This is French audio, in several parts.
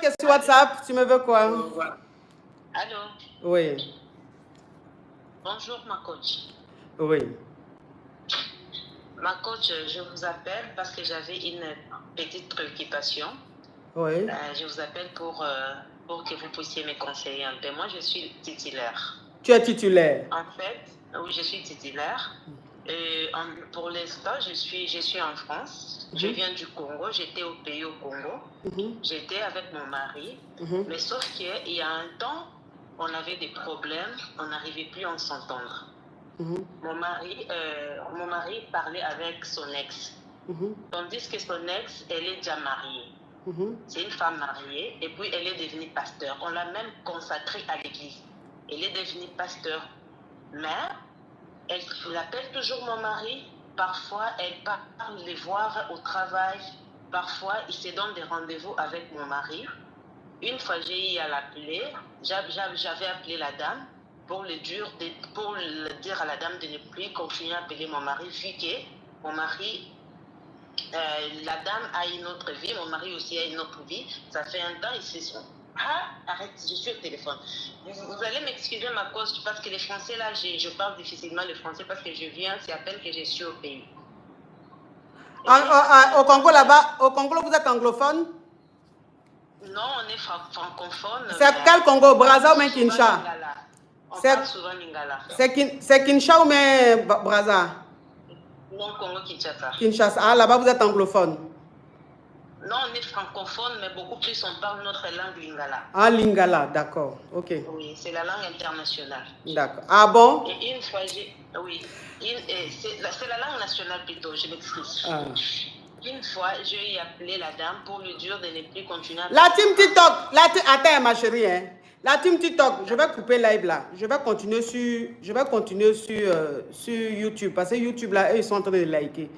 que sur WhatsApp, tu me veux quoi? Allô? Oui. Bonjour, ma coach. Oui. Ma coach, je vous appelle parce que j'avais une petite préoccupation. Oui. Je vous appelle pour que vous puissiez me conseiller un peu. Moi, je suis titulaire. Tu es titulaire? En fait, oui, je suis titulaire. Pour l'instant, je suis en France. Je viens du Congo. J'étais au pays au Congo. J'étais avec mon mari. Mais sauf qu'il y a un temps, on avait des problèmes. On n'arrivait plus à s'entendre. Mon mari parlait avec son ex. Tandis que son ex, elle est déjà mariée. C'est une femme mariée. Et puis, elle est devenue pasteur. On l'a même consacrée à l'église. Elle est devenue pasteur. Mais elle appelle toujours mon mari. Parfois, elle part les voir au travail. Parfois, il se donne des rendez-vous avec mon mari. Une fois, j'ai eu à l'appeler. J'avais appelé la dame pour dire à la dame de ne plus continuer à appeler mon mari, vu que mon mari, la dame a une autre vie, mon mari aussi a une autre vie. Ça fait un temps, ils se sont... Ah, arrête, je suis au téléphone. Vous allez m'excuser ma cause, parce que les Français, là, je parle difficilement le français parce que je viens, c'est à peine que je suis au pays. Au Congo, là-bas, au Congo, vous êtes anglophone? Non, on est francophone. C'est quel Congo? Brazza ou même Kinshasa? On parle souvent Lingala. C'est Kinshasa ou même Brazza? Non, Congo-Kinshasa. Kinshasa. Ah, là-bas, vous êtes anglophone? Non, on est francophone, mais beaucoup plus on parle notre langue Lingala. Ah, Lingala, d'accord. Ok. Oui, c'est la langue internationale. D'accord. Ah bon? Et une fois, oui, c'est la langue nationale plutôt, je m'excuse. Ah. Une fois, j'ai appelé la dame pour lui dire de ne plus continuer à... La team TikTok, attends ma chérie, hein. La team TikTok, je vais couper live là. Je vais continuer sur YouTube. Parce que YouTube là, eux, ils sont en train de liker.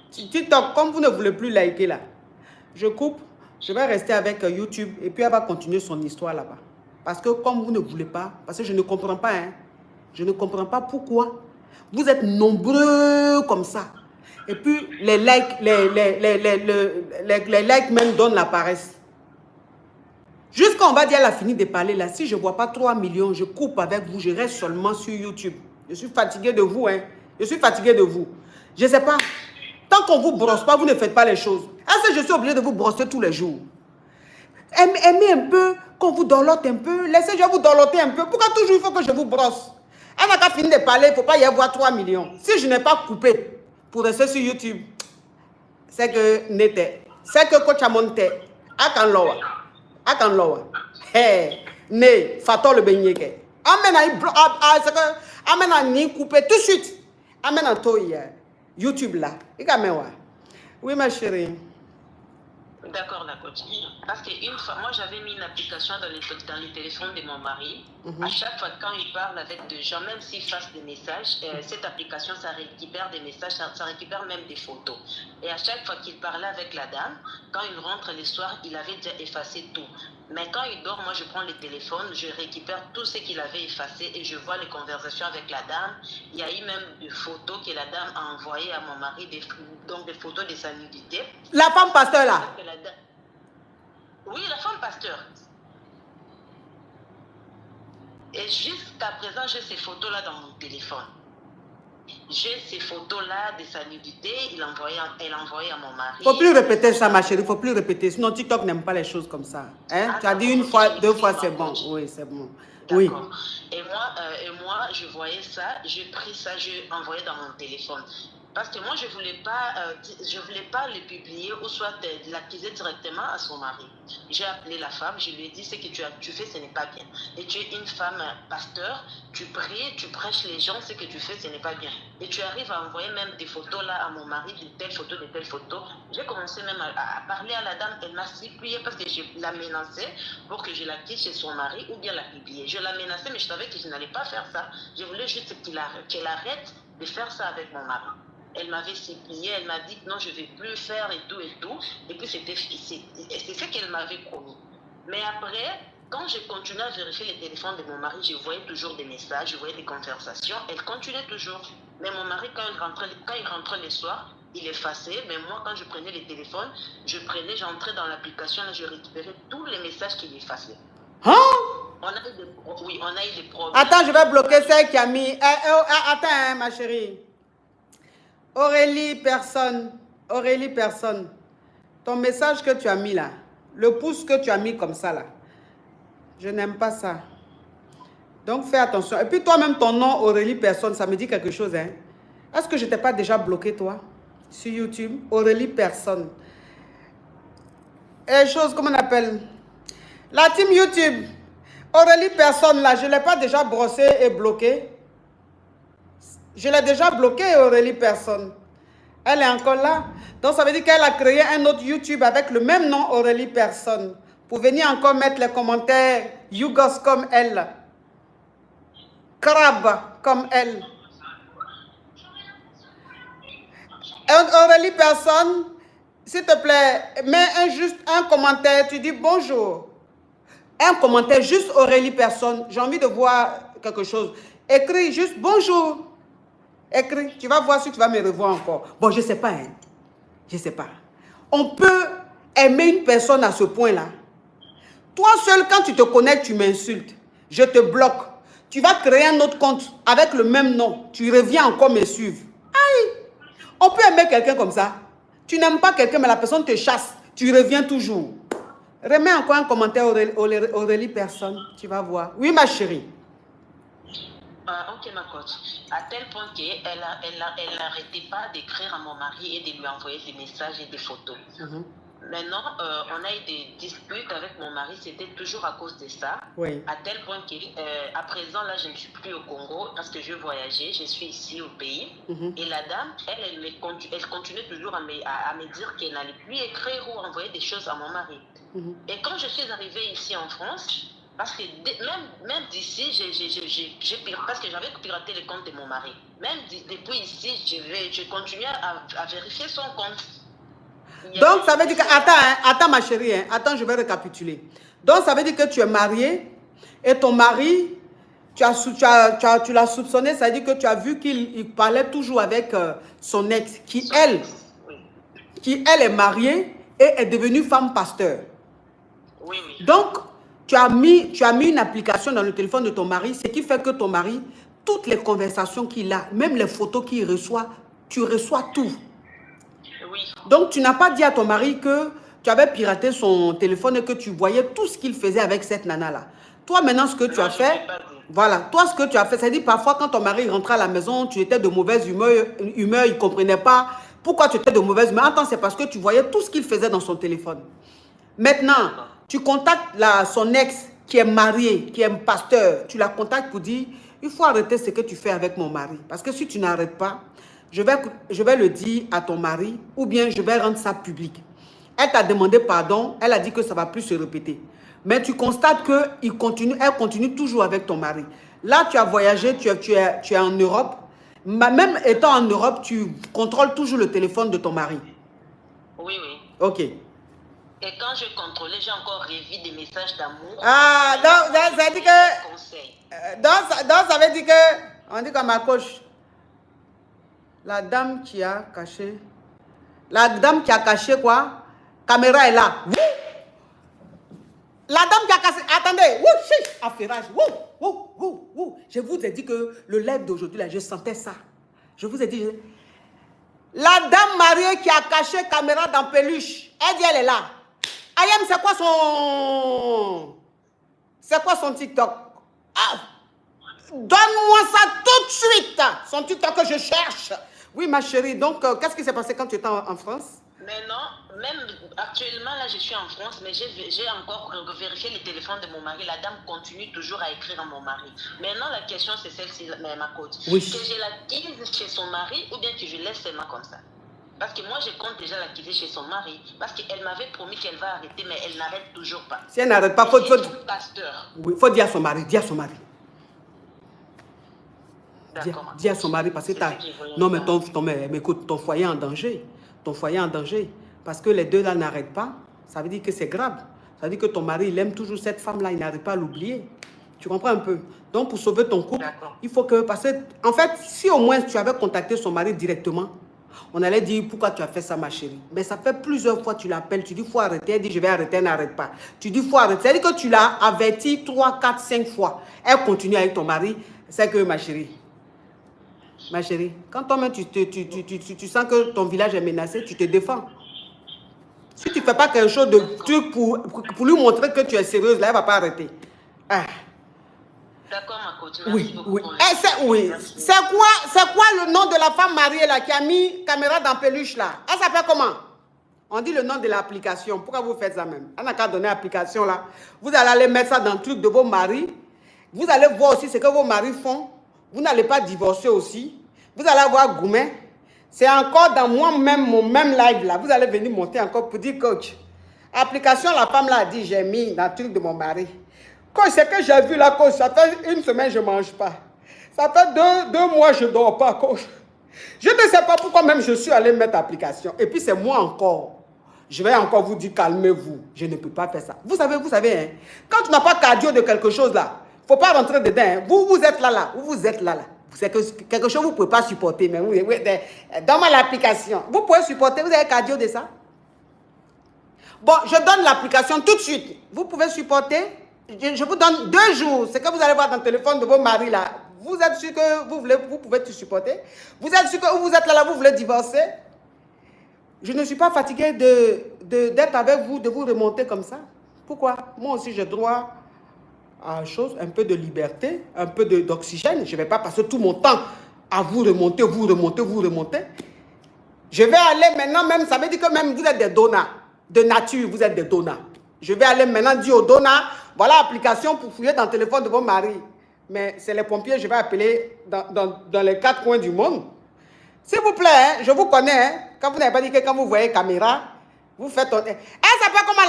TikTok, comme vous ne voulez plus liker là, je coupe, je vais rester avec YouTube et puis elle va continuer son histoire là-bas. Parce que comme vous ne voulez pas, parce que je ne comprends pas, hein. Je ne comprends pas pourquoi vous êtes nombreux comme ça. Et puis les likes, les likes même donnent la paresse. Jusqu'à on va dire, elle a fini de parler là. Si je ne vois pas 3 millions, je coupe avec vous. Je reste seulement sur YouTube. Je suis fatigué de vous, hein. Je suis fatigué de vous. Je ne sais pas. Tant qu'on ne vous brosse pas, vous ne faites pas les choses. Est-ce que je suis obligé de vous brosser tous les jours? Aimez un peu, qu'on vous dorlote un peu. Laissez-moi vous dorloter un peu. Pourquoi toujours il faut que je vous brosse? Elle n'a qu'à finir de parler, il ne faut pas y avoir 3 millions. Si je n'ai pas coupé pour rester sur YouTube, c'est que n'était. C'est que Coach Amonte, Akanloa. Akanloa. Hey, ne, Fato le beignet. Amène à ni couper tout de suite. Amène à toi YouTube là. Oui, ma chérie. D'accord, la coach. Parce qu'une fois, moi, j'avais mis une application dans le téléphone de mon mari. À chaque fois, quand il parle avec des gens, même s'il fasse des messages, cette application, ça récupère des messages, ça récupère même des photos. Et à chaque fois qu'il parlait avec la dame, quand il rentre le soir, il avait déjà effacé tout. Mais quand il dort, moi, je prends le téléphone, je récupère tout ce qu'il avait effacé et je vois les conversations avec la dame. Il y a eu même des photos que la dame a envoyées à mon mari, donc des photos de sa nudité. La femme pasteur là? Oui, la femme pasteur. Et jusqu'à présent, j'ai ces photos-là dans mon téléphone. J'ai ces photos-là de sa nudité, elle a envoyé à mon mari. Il ne faut plus répéter ça, ma chérie, il ne faut plus répéter. Sinon, TikTok n'aime pas les choses comme ça. Hein? Tu as dit une fois, 2 fois, c'est bon. Oui, c'est bon. Oui. Et moi, je voyais ça, j'ai pris ça, j'ai envoyé dans mon téléphone. Parce que moi, je ne voulais pas le publier ou soit l'accuser directement à son mari. J'ai appelé la femme, je lui ai dit, ce que tu fais, ce n'est pas bien. Et tu es une femme pasteur, tu pries, tu prêches les gens, ce que tu fais, ce n'est pas bien. Et tu arrives à envoyer même des photos là à mon mari, de telles photos. J'ai commencé même à parler à la dame, elle m'a supplié parce que je la menaçais pour que je la quitte chez son mari ou bien la publier. Je la menaçais, mais je savais que je n'allais pas faire ça. Je voulais juste qu'elle arrête de faire ça avec mon mari. Elle m'avait supplié, elle m'a dit que non, je ne vais plus faire et tout. Et puis c'est ce qu'elle m'avait promis. Mais après, quand j'ai continué à vérifier les téléphones de mon mari, je voyais toujours des messages, je voyais des conversations. Elle continuait toujours. Mais mon mari, quand il rentrait le soir, il effaçait, mais moi, quand je prenais les téléphones, j'entrais dans l'application et je récupérais tous les messages qu'il effaçait. Hein? Oui, on a eu des problèmes. Attends, je vais bloquer celle qui a mis... attends, hein, ma chérie. Aurélie, personne. Aurélie, personne. Ton message que tu as mis là, le pouce que tu as mis comme ça là, je n'aime pas ça. Donc, fais attention. Et puis, toi-même, ton nom, Aurélie, personne, ça me dit quelque chose, hein? Est-ce que je t'ai pas déjà bloqué, toi, sur YouTube? Aurélie, personne. Et chose, comment on appelle? La team YouTube. Aurélie, personne, là, je ne l'ai pas déjà brossé et bloqué. Je l'ai déjà bloqué, Aurélie, personne. Elle est encore là. Donc, ça veut dire qu'elle a créé un autre YouTube avec le même nom, Aurélie, personne. Pour venir encore mettre les commentaires, Yougos comme elle. Crabe comme elle. Aurélie, personne, s'il te plaît, mets juste un commentaire, tu dis bonjour. Un commentaire, juste Aurélie, personne. J'ai envie de voir quelque chose. Écris juste bonjour. Écris, tu vas voir si tu vas me revoir encore. Bon, je ne sais pas, hein. Je ne sais pas. On peut aimer une personne à ce point-là. Toi seul, quand tu te connectes, tu m'insultes. Je te bloque. Tu vas créer un autre compte avec le même nom. Tu reviens encore me suivre. Aïe! On peut aimer quelqu'un comme ça. Tu n'aimes pas quelqu'un, mais la personne te chasse. Tu reviens toujours. Remets encore un commentaire, Aurélie, personne. Tu vas voir. Oui, ma chérie. Ok, ma coach. À tel point qu'elle n'arrêtait pas d'écrire à mon mari et de lui envoyer des messages et des photos. Maintenant, on a eu des disputes avec mon mari, c'était toujours à cause de ça. Oui. À tel point qu'à présent, là, je ne suis plus au Congo parce que je voyageais, je suis ici au pays. Et la dame, elle continue toujours à me dire qu'elle n'allait plus écrire ou envoyer des choses à mon mari. Et quand je suis arrivée ici en France, parce que même d'ici, parce que j'avais piraté le compte de mon mari. Même depuis ici, je continue à vérifier son compte. Donc, ça veut dire que... Attends, hein, attends ma chérie, hein, attends, je vais récapituler. Donc, ça veut dire que tu es mariée et ton mari, tu l'as soupçonné, ça veut dire que tu as vu qu'il parlait toujours avec son ex, qui elle est mariée et est devenue femme pasteur. Oui, oui. Donc, tu as mis une application dans le téléphone de ton mari, ce qui fait que ton mari, toutes les conversations qu'il a, même les photos qu'il reçoit, tu reçois tout. Oui. Donc, tu n'as pas dit à ton mari que tu avais piraté son téléphone et que tu voyais tout ce qu'il faisait avec cette nana-là. Toi, maintenant, ce que tu as fait, voilà, toi, ce que tu as fait, c'est-à-dire parfois, quand ton mari rentrait à la maison, tu étais de mauvaise humeur, il ne comprenait pas pourquoi tu étais de mauvaise humeur. Attends, c'est parce que tu voyais tout ce qu'il faisait dans son téléphone. Maintenant, tu contactes son ex qui est marié, qui est un pasteur. Tu la contactes pour dire, il faut arrêter ce que tu fais avec mon mari. Parce que si tu n'arrêtes pas, je vais le dire à ton mari ou bien je vais rendre ça public. Elle t'a demandé pardon, elle a dit que ça ne va plus se répéter. Mais tu constates qu'elle continue toujours avec ton mari. Là, tu as voyagé, tu es en Europe. Même étant en Europe, tu contrôles toujours le téléphone de ton mari. Oui, oui. Ok. Et quand je contrôlais, j'ai encore revu des messages d'amour. Ah, donc ça veut dire que... Donc ça veut dire que... On dit comme ma coach. La dame qui a caché... La dame qui a caché quoi? Caméra est là. Wouh! La dame qui a caché... Attendez. Wouh! Affairage. Wouh! Je vous ai dit que le live d'aujourd'hui, là, je sentais ça. Je vous ai dit... La dame mariée qui a caché caméra dans peluche. Elle dit, elle est là. Ayam, c'est quoi son... C'est quoi son TikTok? Ah! Donne-moi ça tout de suite. Son TikTok que je cherche. Oui, ma chérie. Donc, qu'est-ce qui s'est passé quand tu étais en France? Mais non, même actuellement, là, je suis en France, mais j'ai encore vérifié le téléphone de mon mari. La dame continue toujours à écrire à mon mari. Maintenant, la question, c'est celle-ci, ma coach. Oui. Que je l'acquise chez son mari ou bien que je laisse seulement comme ça? Parce que moi, je compte déjà l'acquiser chez son mari. Parce qu'elle m'avait promis qu'elle va arrêter, mais elle n'arrête toujours pas. Si elle n'arrête pas, il faut dire à son mari. Dis à son mari. Dis à son mari parce que non, mais écoute, ton foyer est en danger. Ton foyer est en danger. Parce que les deux là n'arrêtent pas. Ça veut dire que c'est grave. Ça veut dire que ton mari, il aime toujours cette femme-là. Il n'arrive pas à l'oublier. Tu comprends un peu? Donc, pour sauver ton couple, il faut que... Parce que, en fait, si au moins tu avais contacté son mari directement, On allait dire, pourquoi tu as fait ça, ma chérie? Mais ça fait plusieurs fois, tu l'appelles, tu dis, il faut arrêter. Elle dit, je vais arrêter, elle n'arrête pas. Tu dis, il faut arrêter. C'est-à-dire que tu l'as averti 3, 4, 5 fois. Elle continue avec ton mari. C'est que, ma chérie, quand toi-même, tu sens que ton village est menacé, tu te défends. Si tu ne fais pas quelque chose de truc pour lui montrer que tu es sérieuse, là, elle ne va pas arrêter. Ah. D'accord, ma coach. Oui, oui. Oui. C'est quoi le nom de la femme mariée là qui a mis caméra dans peluche là? Elle s'appelle comment? On dit le nom de l'application. Pourquoi vous faites ça même? Elle n'a qu'à donner l'application là. Vous allez aller mettre ça dans le truc de vos maris. Vous allez voir aussi ce que vos maris font. Vous n'allez pas divorcer aussi. Vous allez avoir Goumet. C'est encore dans moi-même, mon même live là. Vous allez venir monter encore pour dire coach. Application, la femme là a dit, j'ai mis dans le truc de mon mari. Coach, c'est que j'ai vu là, coach, ça fait une semaine je ne mange pas. Ça fait deux mois je ne dors pas, coach. Je ne sais pas pourquoi même je suis allé mettre l'application. Et puis c'est moi encore. Je vais encore vous dire, calmez-vous. Je ne peux pas faire ça. Vous savez, hein, quand tu n'as pas cardio de quelque chose là, il ne faut pas rentrer dedans. Hein. Vous êtes là. Vous êtes là. C'est quelque chose que vous ne pouvez pas supporter. Mais vous, dans l'application, vous pouvez supporter, vous avez cardio de ça. Bon, je donne l'application tout de suite. Vous pouvez supporter. Je vous donne 2 jours. C'est que vous allez voir dans le téléphone de vos maris là. Vous êtes sûr que vous pouvez tout supporter? Vous êtes sûr que vous êtes là, vous voulez divorcer? Je ne suis pas fatiguée d'être avec vous, de vous remonter comme ça. Pourquoi? Moi aussi, j'ai droit à chose, un peu de liberté, un peu d'oxygène. Je ne vais pas passer tout mon temps à vous remonter. Je vais aller maintenant même, ça veut dire que même vous êtes des donneurs. De nature, vous êtes des donneurs. Je vais aller maintenant dire aux donneurs, voilà l'application pour fouiller dans le téléphone de vos maris. Mais c'est les pompiers, je vais appeler dans les 4 coins du monde. S'il vous plaît, hein, je vous connais. Hein, quand vous n'avez pas dit que quand vous voyez caméra, vous faites... Elle s'appelle comment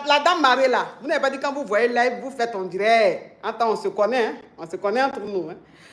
la dame mariée là. Vous n'avez pas dit quand vous voyez live, vous faites on dirait... Attends, on se connaît. Hein, on se connaît entre nous. Hein.